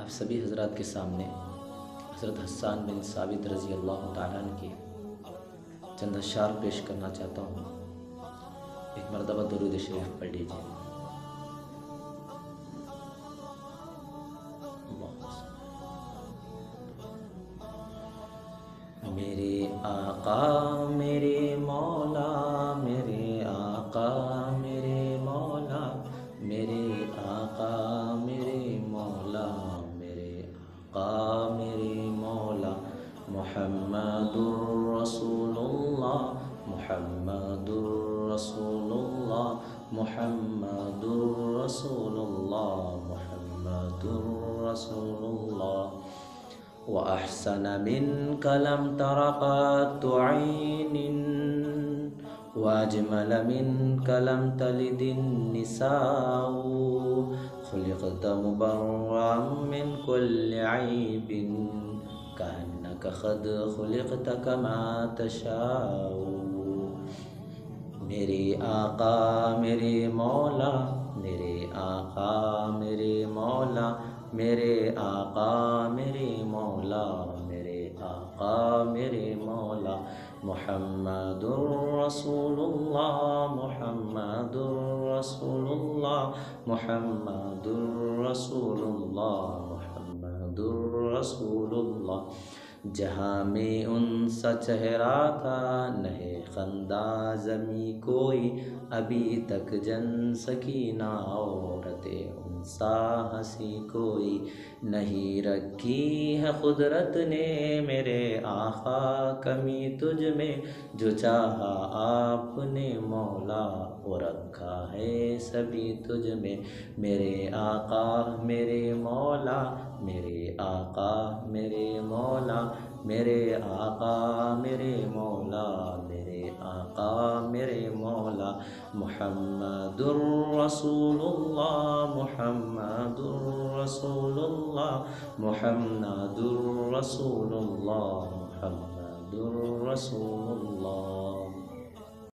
آپ سبھی حضرات کے سامنے حضرت حسان بن ثابت رضی اللہ تعالیٰ عنہ کے چند اشعار پیش کرنا چاہتا ہوں۔ ایک مرتبہ درود شریف پڑھ لیجیے۔ میرے آقا میرے مولا، میرے آقا میرے مولا، میرے آقا میرے مولا، میرے آقا میرے مولا، محمد رسول اللہ، محمد رسول اللہ، محمد رسول اللہ، محمد رسول اللہ۔ وأحسن منك لم تر قط عين، وأجمل منك لم تلد النساء، خلقت مبرأ من كل عيب، كأنك قد خلقت كما تشاء۔ میرے آقا میرے مولا، میرے آقا میرے مولا، میرے آقا میرے مولا، میرے آقا میرے مولا، محمد رسول اللہ، محمد رسول اللہ، محمد رسول اللہ، محمد رسول اللہ۔ جہاں میں ان سا چہرہ تھا نہیں خندہ زمیں کوئی، ابھی تک جن سکینہ عورت ان سا ہنسی کوئی نہیں، رکھی ہے قدرت نے میرے آقا کمی تجھ میں، جو چاہا آپ نے مولا وہ رکھا ہے سبھی تجھ میں۔ میرے آقا میرے مولا، میرے آقا میرے مولا، میرے آقا میرے مولا، میرے آقا میرے مولا، محمد رسول اللہ، محمد رسول اللہ، محمد رسول اللہ، محمد رسول اللہ۔